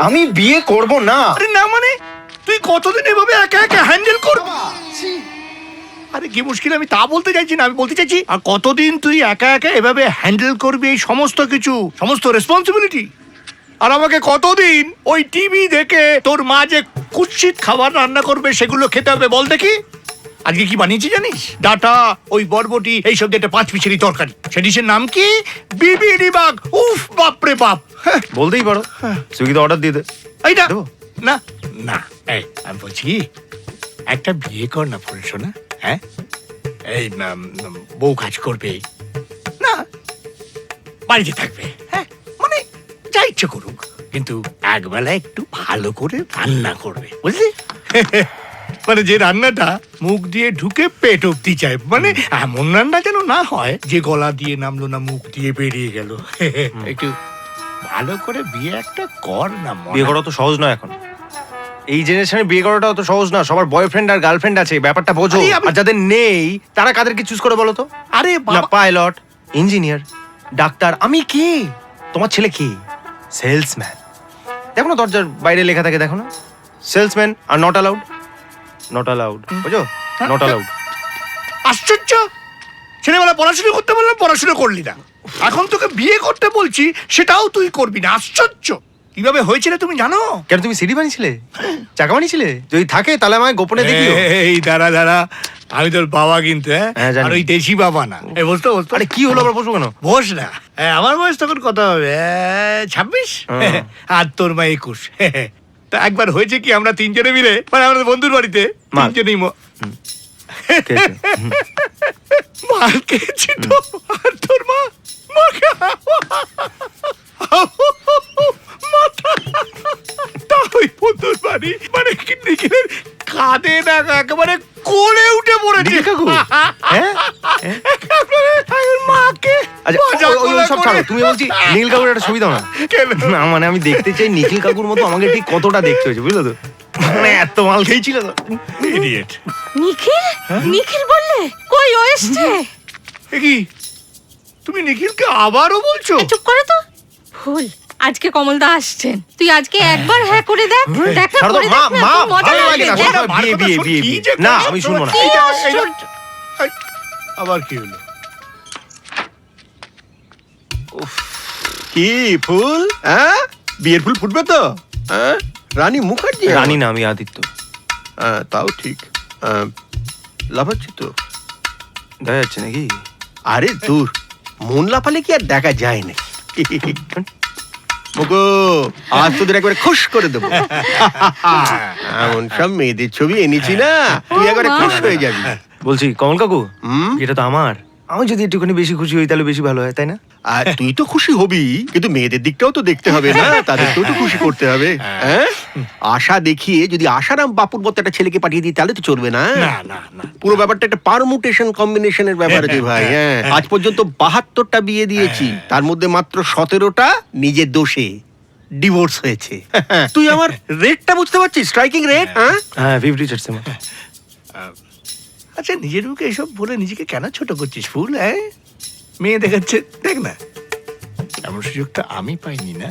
আমি বিয়ে করব না। আরে না মানে তুই কতদিন এভাবে একা একা হ্যান্ডেল করবি? আরে কি মুশকিল, আমি তা বলতে চাইছি না, আমি বলতে চাইছি আর কতদিন তুই একা একা এভাবে হ্যান্ডেল করবি এই সমস্ত কিছু, সমস্ত রেসপন্সিবিলিটি? আর আমাকে কতদিন ওই টিভি দেখে তোর মা যে কুৎসিত খাবার রান্না করবে সেগুলো খেতে হবে বল দেখি? আজকে কি বানিয়েছি জানিস? ডাটা, ওই বরবটি, এইসব দিয়ে একটা 5 পিসেরই তরকারি। সে ডিশের নাম কি? বিবিডি বাগ। উফ বাপরে বাপ। বলতেই পারো, সুইগিতে অর্ডার দিয়ে দে। এইটা দেবো? না না, এই আমি বলছি একটা বিয়ে কর না ফুল সোনা। হ্যাঁ, এই বউ কাজ করবে না, বাড়িতে থাকবে, হ্যাঁ মানে যা ইচ্ছে করুক, কিন্তু একবেলা একটু ভালো করে রান্না করবে, বুঝলি? মানে যে রান্নাটা মুখ দিয়ে ঢুকে পেট অব্দি যায়, মানে এমন রান্না যেন না হয় যে গলা দিয়ে নামলো না মুখ দিয়ে বেরিয়ে গেল। একটু ভালো করে বিয়ে একটা কর না। বিয়ে করা তো সহজ নয় এখন, এই জেনারেশনে বিয়ে করাটা অত সহজ না। সবার বয়ফ্রেন্ড আর গার্লফ্রেন্ড আছে, ব্যাপারটা বোঝো। আর যাদের নেই তারা কাদেরকে চুজ করে বলো তো? আরে না পাইলট, ইঞ্জিনিয়ার, ডাক্তার। আমি কে? তোমার ছেলে কি? সেলসম্যান। দেখো না দরজার বাইরে লেখা থাকে, দেখো না, salesman are not allowed. Not allowed, বুঝো? Not allowed. আশ্চর্য, ছেলেবেলা পড়াশোনা করতে বললাম, পড়াশোনা করলি না, এখন তোকে বিয়ে করতে বলছি সেটাও তুই করবি না। আশ্চর্য, কিভাবে হয়েছিল তুমি জানো? কেন তুমি সিডি বানিয়েছিলে, চাকা বানিয়েছিলে? যদি থাকে তাহলে আমায় গোপনে দেখিও। এই দাঁড়া দাঁড়া, আমি তোর বাবা কিন্তু, হ্যাঁ, জানি। আর ওই দেশি বাবা না। এই বসতো বসতো। আরে কি হলো আবার, বসবো কেন? বস না, আমার বয়স তখন কত হবে? 26, আর তোর মা 21। তা একবার হয়েছে কি, আমরা তিনজনে মিলে, মানে আমাদের বন্ধুর বাড়িতে তিনজনেই মার খেয়েছি তো, আর তোর মা মাকে তা ওই বন্ধুর বাড়ি, মানে নিখিলের কাঁদে না একেবারে কোলে উঠে পড়েছে। মাকে সব ছাড়ো, তুমি বলছি নীল কাকুর একটা ছবি দাও না। না মানে আমি দেখতে চাই নিখিল কাকুর মতো আমাকে ঠিক কতটা দেখতে হয়েছে, বুঝলো তো? মানে এত মাল খেয়েছিল তো। ইডিয়েট। নিখিল, নিখিল বললে কই ও এসছে? কি তুমি নিখিলকে আবারও বলছো? চুপ করো তো। ফুল, আজকে কমলদা আসছেন, তুই আজকে একবার হ্যাঁ করে দেখ, দেখা ছাড়ো তো, করে মা, দেখ না, মা, খুব মজা ভালো লাগে লাগবে। না, দেখ। সব বিয়ে, বিয়ে, বিয়ে, বিয়ে। না, আমি শুনবো না। কি আশ্চর্য। আবার কি হলো? কি ফুল? হ্যাঁ, বিয়ের ফুল ফুটবে তো? হ্যাঁ, রানী মুখার্জি? রানী না, আমি আদিত্য। তাও ঠিক। লাফাচ্ছি তো, দেখা যাচ্ছে নাকি? আরে দূর, মন লাফালে কি আর দেখা যায় না। মুগো, আজ তোদের একবারে খুশ করে দেবো। এমন সব মেয়েদের ছবি এনেছি না, তুই একবারে খুশ হয়ে যাবি। বলছি কমল কাকু, হুম? এটা তো আমার। আমি যদি একটুখানি বেশি খুশি হই তাহলে বেশি ভালো হয়, তাই না? আর তুই তো খুশি হবি, কিন্তু মেয়েদের দিকটাও তো দেখতে হবে না, তাদেরকেও তো খুশি করতে হবে। হ্যাঁ, আশা দেখিয়ে যদি আশারাম বাপুর মতো একটা ছেলেকে পাঠিয়ে দিই তাহলে তো চলবে না। না না না, পুরো ব্যাপারটা একটা পারমুটেশন কম্বিনেশনের ব্যাপার আছে ভাই। হ্যাঁ, আজ পর্যন্ত 72টা বিয়ে দিয়েছি, তার মধ্যে মাত্র 17টা নিজের দোষে ডিভোর্স হয়েছে। তুই আমার রেটটা বুঝতে পারছিস? Striking rate. হ্যাঁ হ্যাঁ, 50 আচ্ছা নিজের মুখে এসব বলে নিজেকে কেন ছোট করছিস ফুল? হ্যাঁ, মেয়ে দেখাচ্ছে, দেখ না, এমন সুযোগটা আমি পাইনি না।